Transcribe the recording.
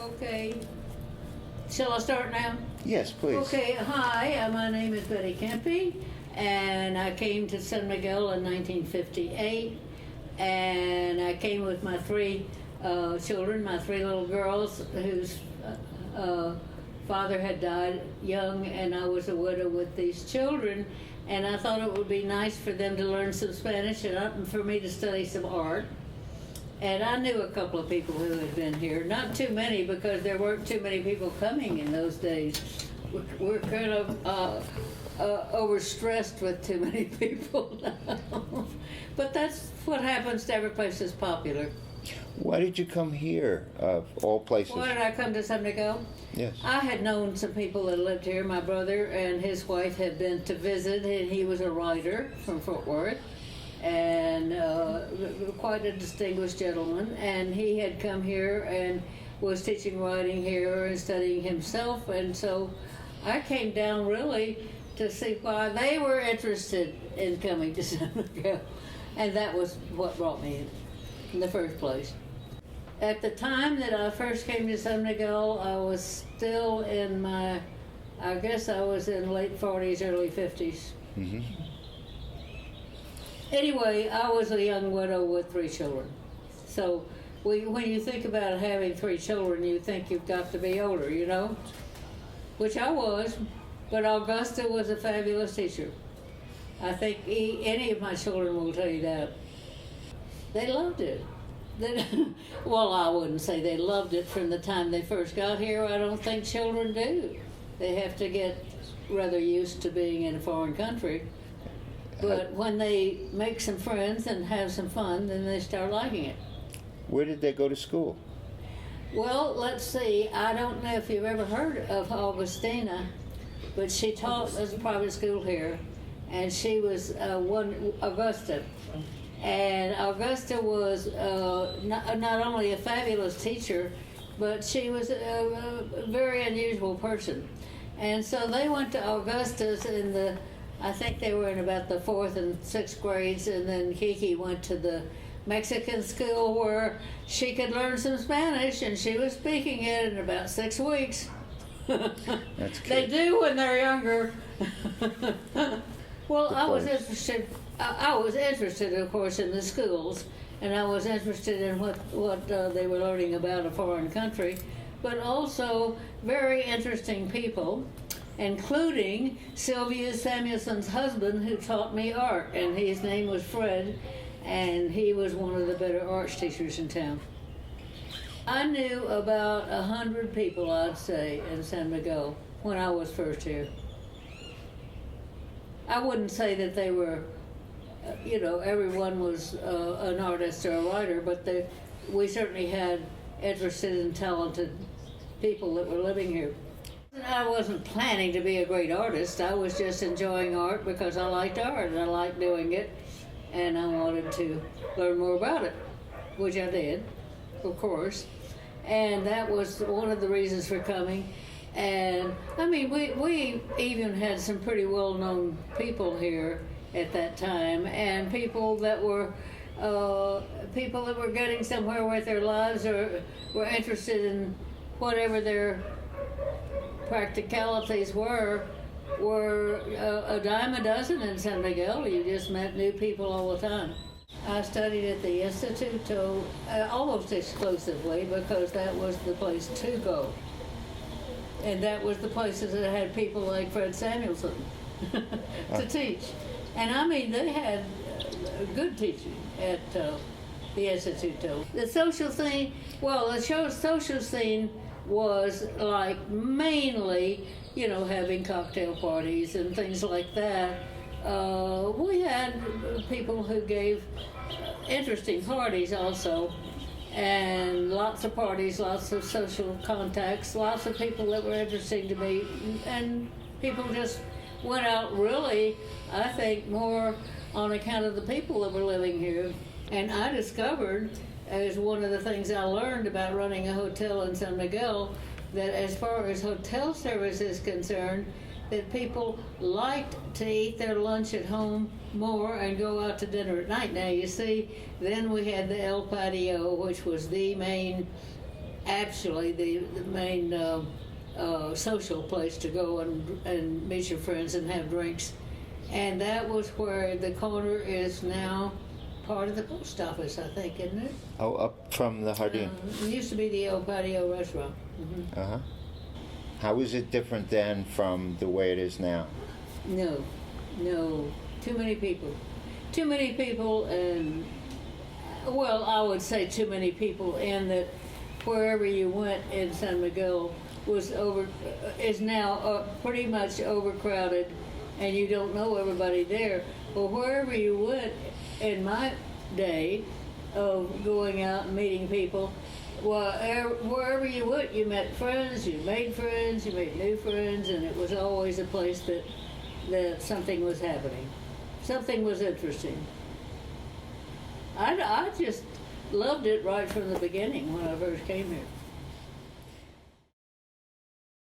Okay. Shall I start now? Yes, please. Okay, hi, my name is Betty Kempe, and I came to San Miguel in 1958, and I came with my three children, my three little girls whose father had died young, and I was a widow with these children, and I thought it would be nice for them to learn some Spanish and for me to study some art. And I knew a couple of people who had been here. Not too many, because there weren't too many people coming in those days. We're kind of overstressed with too many people now. But that's what happens to every place that's popular. Why did you come here, of all places? Why did I come to San Miguel? Yes. I had known some people that lived here. My brother and his wife had been to visit, and he was a writer from Fort Worth, and quite a distinguished gentleman. And he had come here and was teaching writing here and studying himself. And so I came down really to see why they were interested in coming to San Miguel. And that was what brought me in the first place. At the time that I first came to San Miguel, I was still in my, I guess I was in late 40s, early 50s. Mm-hmm. Anyway, I was a young widow with three children. So when you think about having three children, you think you've got to be older, you know? Which I was, but Augusta was a fabulous teacher. I think any of my children will tell you that. They loved it. Well, I wouldn't say they loved it from the time they first got here. I don't think children do. They have to get rather used to being in a foreign country. But when they make some friends and have some fun, then they start liking it. Where did they go to school? Well, let's see. I don't know if you've ever heard of Augustina, but she taught at a private school here, and she was Augusta. And Augusta was not only a fabulous teacher, but she was a very unusual person. And so they went to Augusta's I think they were in about the 4th and 6th grades, and then Kiki went to the Mexican school where she could learn some Spanish, and she was speaking it in about 6 weeks. That's good. They do when they're younger. Well, I was interested. I was interested, of course, in the schools, and I was interested in what they were learning about a foreign country, but also very interesting people, including Sylvia Samuelson's husband, who taught me art, and his name was Fred, and he was one of the better arts teachers in town. I knew about 100 people, I'd say, in San Miguel when I was first here. I wouldn't say that they were, everyone was an artist or a writer, but we certainly had interested and talented people that were living here. I wasn't planning to be a great artist. I was just enjoying art because I liked art and I liked doing it, and I wanted to learn more about it, which I did, of course. And that was one of the reasons for coming. And I mean, we even had some pretty well-known people here at that time, and people that were getting somewhere with their lives or were interested in whatever their practicalities were a dime a dozen in San Miguel. You just met new people all the time. I studied at the Instituto almost exclusively because that was the place to go. And that was the places that had people like Fred Samuelson to teach. And I mean, they had good teaching at the Instituto. The social scene, the social scene was like mainly, having cocktail parties and things like that. We had people who gave interesting parties also, and lots of parties, lots of social contacts, lots of people that were interesting to me, and people just went out really, I think, more on account of the people that were living here. And I discovered, as one of the things I learned about running a hotel in San Miguel, that as far as hotel service is concerned, that people liked to eat their lunch at home more and go out to dinner at night. Now, you see, then we had the El Patio, which was the main actually the main social place to go and meet your friends and have drinks. And that was where the corner is now part of the post office, I think, isn't it? Oh, up from the Jardin. It used to be the El Patio restaurant. Uh-huh. How is it different then from the way it is now? No, too many people. Too many people, and, well, I would say too many people in that wherever you went in San Miguel is now pretty much overcrowded, and you don't know everybody there. Well, wherever you went in my day of going out and meeting people, well, wherever you went, you met friends, you made new friends, and it was always a place that something was happening. Something was interesting. I just loved it right from the beginning when I first came here.